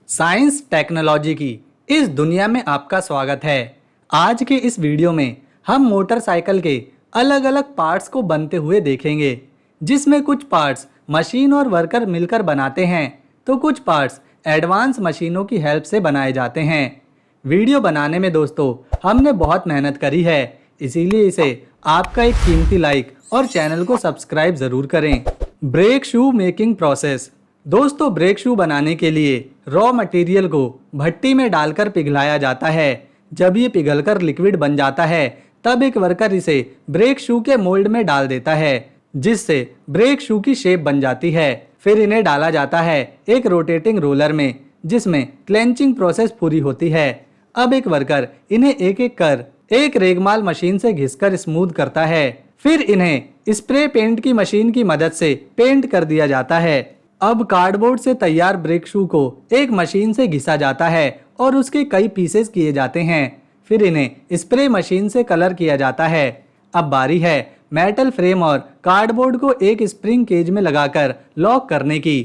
Science technology की इस दुनिया में आपका स्वागत है। आज के इस वीडियो में हम मोटरसाइकिल के अलग अलग पार्ट्स को बनते हुए देखेंगे, जिसमें कुछ पार्ट्स मशीन और वर्कर मिलकर बनाते हैं तो कुछ पार्ट्स एडवांस मशीनों की हेल्प से बनाए जाते हैं। वीडियो बनाने में दोस्तों हमने बहुत मेहनत करी है, इसीलिए इसे आपका एक कीमती लाइक और चैनल को सब्सक्राइब जरूर करें। Brake shoe making process. दोस्तों ब्रेक शू बनाने के लिए रॉ मटेरियल को भट्टी में डालकर पिघलाया जाता है। जब ये पिघलकर लिक्विड बन जाता है तब एक वर्कर इसे ब्रेक शू के मोल्ड में डाल देता है, जिससे ब्रेक शू की शेप बन जाती है। फिर इन्हें डाला जाता है एक रोटेटिंग रोलर में, जिसमें क्लेंचिंग प्रोसेस पूरी होती है। अब एक वर्कर इन्हें एक एक कर एक रेगमाल मशीन से घिसकर स्मूथ करता है। फिर इन्हें स्प्रे पेंट की मशीन की मदद से पेंट कर दिया जाता है। अब कार्डबोर्ड से तैयार ब्रेक शू को एक मशीन से घिसा जाता है और उसके कई पीसेस किए जाते हैं। फिर इन्हें स्प्रे मशीन से कलर किया जाता है। अब बारी है मेटल फ्रेम और कार्डबोर्ड को एक स्प्रिंग केज में लगाकर लॉक करने की।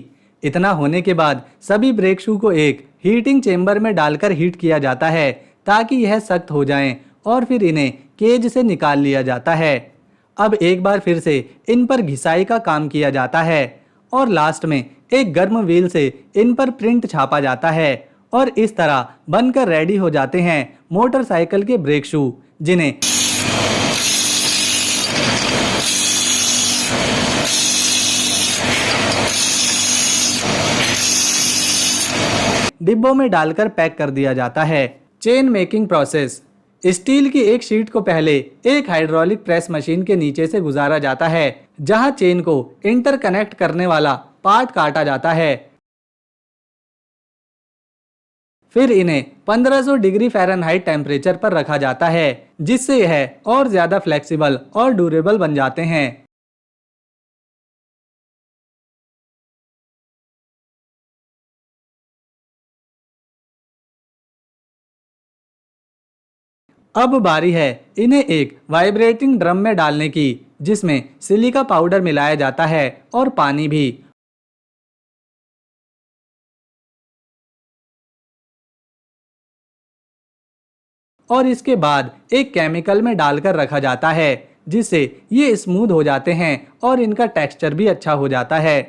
इतना होने के बाद सभी ब्रेक शू को एक हीटिंग चेंबर में डालकर हीट किया जाता है ताकि यह सख्त हो जाएं और फिर इन्हें केज से निकाल लिया जाता है। अब एक बार फिर से इन पर घिसाई का काम किया जाता है और लास्ट में एक गर्म व्हील से इन पर प्रिंट छापा जाता है और इस तरह बनकर रेडी हो जाते हैं मोटरसाइकिल के ब्रेक शू, जिन्हें डिब्बों में डालकर पैक कर दिया जाता है। Chain making process. स्टील की एक शीट को पहले एक हाइड्रोलिक प्रेस मशीन के नीचे से गुजारा जाता है, जहां चेन को इंटरकनेक्ट करने वाला पार्ट काटा जाता है। फिर इन्हें 1500 डिग्री फ़ारेनहाइट टेम्परेचर पर रखा जाता है, जिससे यह और ज्यादा फ्लेक्सिबल और ड्यूरेबल बन जाते हैं। अब बारी है इन्हें एक वाइब्रेटिंग ड्रम में डालने की, जिसमें सिलिका पाउडर मिलाया जाता है और पानी भी। और इसके बाद एक केमिकल में डालकर रखा जाता है, जिससे ये स्मूथ हो जाते हैं और इनका टेक्सचर भी अच्छा हो जाता है।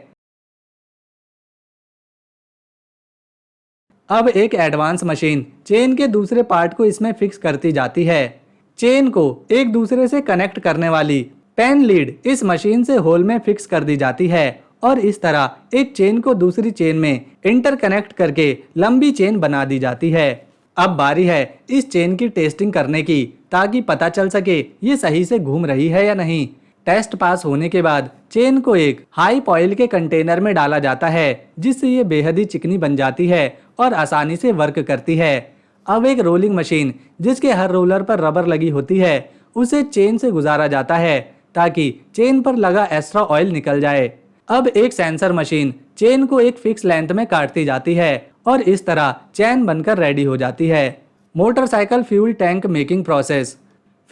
अब एक एडवांस मशीन चेन के दूसरे पार्ट को इसमें फिक्स करती जाती है। चेन को एक दूसरे से कनेक्ट करने वाली पेन लीड इस मशीन से होल में फिक्स कर दी जाती है और इस तरह एक चेन को दूसरी चेन में इंटरकनेक्ट करके लंबी चेन बना दी जाती है। अब बारी है इस चेन की टेस्टिंग करने की, ताकि पता चल सके ये सही से घूम रही है या नहीं। टेस्ट पास होने के बाद चेन को एक हाई पॉइल के कंटेनर में डाला जाता है, जिससे ये बेहद ही चिकनी बन जाती है और आसानी से वर्क करती है। अब एक रोलिंग मशीन, जिसके हर रोलर पर रबर लगी होती है, उसे चेन से गुजारा जाता है ताकि चेन पर लगा एक्स्ट्रा ऑयल निकल जाए। अब एक सेंसर मशीन चेन को एक फिक्स लेंथ में काटती जाती है और इस तरह चेन बनकर रेडी हो जाती है। Motorcycle fuel tank making process.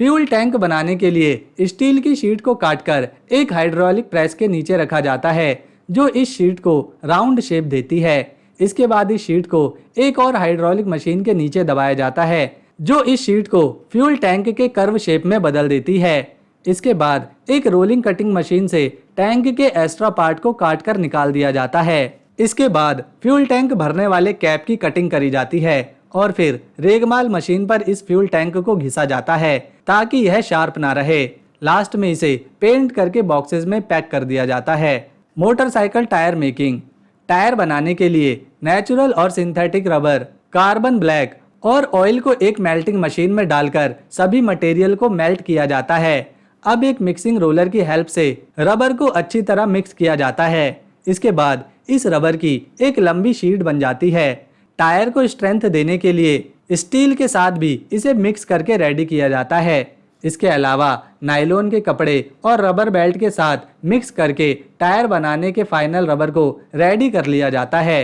Fuel tank बनाने के लिए स्टील की शीट को काटकर एक हाइड्रोलिक प्रेस के नीचे रखा जाता है, जो इस शीट को राउंड शेप देती है। इसके बाद इस शीट को एक और हाइड्रोलिक मशीन के नीचे दबाया जाता है, जो इस शीट को फ्यूल टैंक के कर्व शेप में बदल देती है। इसके बाद एक रोलिंग कटिंग मशीन से टैंक के एक्स्ट्रा पार्ट को काटकर निकाल दिया जाता है। इसके बाद फ्यूल टैंक भरने वाले कैप की कटिंग करी जाती है और फिर रेगमाल मशीन पर इस फ्यूल टैंक को घिसा जाता है ताकि यह शार्प ना रहे। लास्ट में इसे पेंट करके बॉक्सेस में पैक कर दिया जाता है। Motorcycle tyre making. टायर बनाने के लिए नेचुरल और सिंथेटिक रबर, कार्बन ब्लैक और ऑयल को एक मेल्टिंग मशीन में डालकर सभी मटेरियल को मेल्ट किया जाता है। अब एक मिक्सिंग रोलर की हेल्प से रबर को अच्छी तरह मिक्स किया जाता है। इसके बाद इस रबर की एक लंबी शीट बन जाती है। टायर को स्ट्रेंथ देने के लिए स्टील के साथ भी इसे मिक्स करके रेडी किया जाता है। इसके अलावा नायलॉन के कपड़े और रबर बेल्ट के साथ मिक्स करके टायर बनाने के फाइनल रबर को रेडी कर लिया जाता है।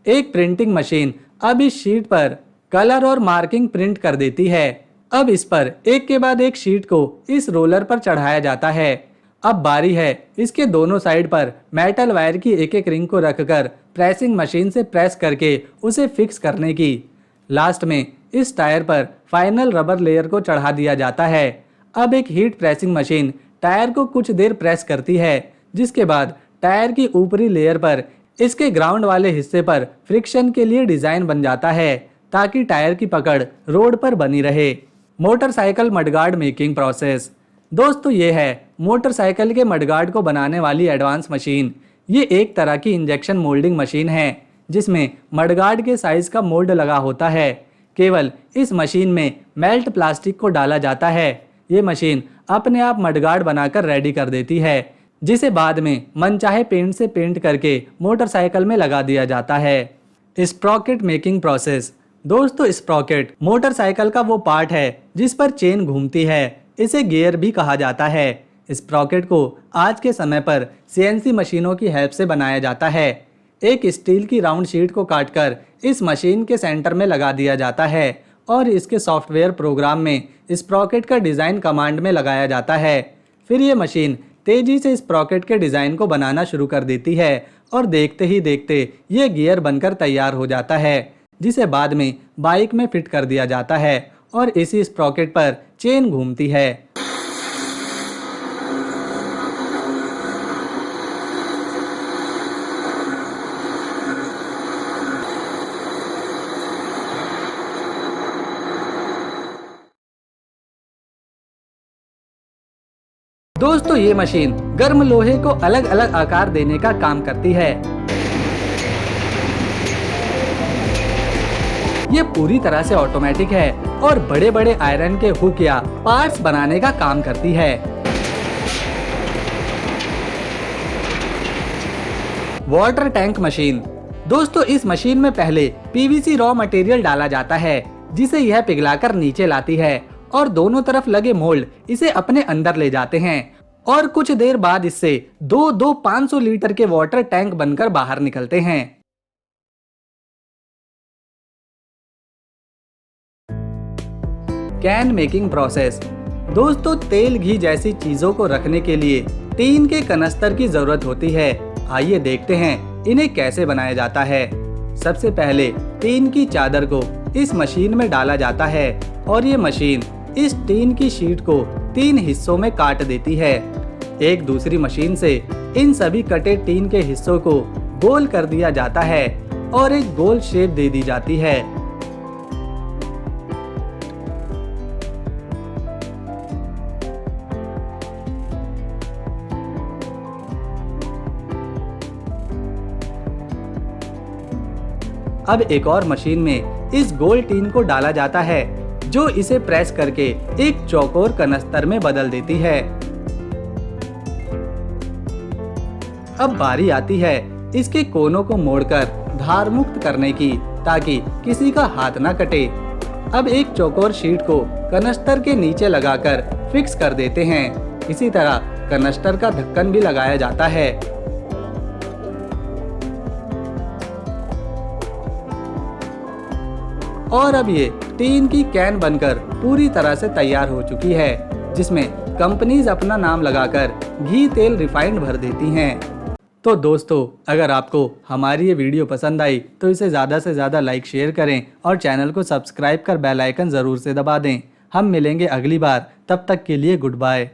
एक प्रिंटिंग मशीन अब इस शीट पर कलर और मार्किंग प्रिंट कर देती है। अब इस पर एक के बाद एक शीट को इस रोलर पर चढ़ाया जाता है अब बारी है इसके दोनों साइड पर मेटल वायर की एक एक रिंग को रखकर प्रेसिंग मशीन से प्रेस करके उसे फिक्स करने की। लास्ट में इस टायर पर फाइनल रबर लेयर को चढ़ा दिया जाता है। अब एक हीट प्रेसिंग मशीन टायर को कुछ देर प्रेस करती है, जिसके बाद टायर की ऊपरी लेयर पर इसके ग्राउंड वाले हिस्से पर फ्रिक्शन के लिए डिजाइन बन जाता है, ताकि टायर की पकड़ रोड पर बनी रहे। Motorcycle mudguard making process. दोस्तों ये है मोटरसाइकिल के मडगार्ड को बनाने वाली एडवांस मशीन। ये एक तरह की इंजेक्शन मोल्डिंग मशीन है, जिसमें मडगार्ड के साइज का मोल्ड लगा होता है। केवल इस मशीन में मेल्ट प्लास्टिक को डाला जाता है। ये मशीन अपने आप मडगार्ड बनाकर रेडी कर देती है, जिसे बाद में मनचाहे पेंट से पेंट करके मोटरसाइकिल में लगा दिया जाता है। Sprocket making process. दोस्तों स्प्रॉकेट मोटरसाइकिल का वो पार्ट है जिस पर चेन घूमती है। इसे गियर भी कहा जाता है। स्प्रॉकेट को आज के समय पर सीएनसी मशीनों की हेल्प से बनाया जाता है। एक स्टील की राउंड शीट को काटकर इस मशीन के सेंटर में लगा दिया जाता है और इसके सॉफ्टवेयर प्रोग्राम में स्प्रॉकेट का डिज़ाइन कमांड में लगाया जाता है। फिर ये मशीन तेजी से स्प्रॉकेट के डिज़ाइन को बनाना शुरू कर देती है और देखते ही देखते ये गियर बनकर तैयार हो जाता है, जिसे बाद में बाइक में फिट कर दिया जाता है और इसी स्प्रॉकेट पर चेन घूमती है। दोस्तों ये मशीन गर्म लोहे को अलग अलग आकार देने का काम करती है। ये पूरी तरह से ऑटोमेटिक है और बड़े बड़े आयरन के हुक या पार्ट्स बनाने का काम करती है। Water tank machine. दोस्तों इस मशीन में पहले पीवीसी रॉ मटेरियल डाला जाता है, जिसे यह पिघलाकर नीचे लाती है और दोनों तरफ लगे मोल्ड इसे अपने अंदर ले जाते हैं और कुछ देर बाद इससे दो 500 लीटर के वाटर टैंक बनकर बाहर निकलते हैं। Can making process. दोस्तों तेल घी जैसी चीजों को रखने के लिए टीन के कनस्तर की जरूरत होती है। आइए देखते हैं इन्हें कैसे बनाया जाता है। सबसे पहले टीन की चादर को इस मशीन में डाला जाता है और ये मशीन इस टीन की शीट को 3 हिस्सों में काट देती है। एक दूसरी मशीन से इन सभी कटे टीन के हिस्सों को गोल कर दिया जाता है और एक गोल शेप दे दी जाती है। अब एक और मशीन में इस गोल टीन को डाला जाता है, जो इसे प्रेस करके एक चौकोर कनस्तर में बदल देती है। अब बारी आती है इसके कोनों को मोड़कर धार मुक्त करने की, ताकि किसी का हाथ ना कटे। अब एक चौकोर शीट को कनस्तर के नीचे लगाकर फिक्स कर देते हैं। इसी तरह कनस्तर का ढक्कन भी लगाया जाता है। और अब ये टीन की कैन बनकर पूरी तरह से तैयार हो चुकी है, जिसमें कंपनीज अपना नाम लगाकर घी तेल रिफाइंड भर देती हैं। तो दोस्तों अगर आपको हमारी ये वीडियो पसंद आई तो इसे ज़्यादा से ज़्यादा लाइक शेयर करें और चैनल को सब्सक्राइब कर बेल आइकन ज़रूर से दबा दें। हम मिलेंगे अगली बार, तब तक के लिए गुड बाय।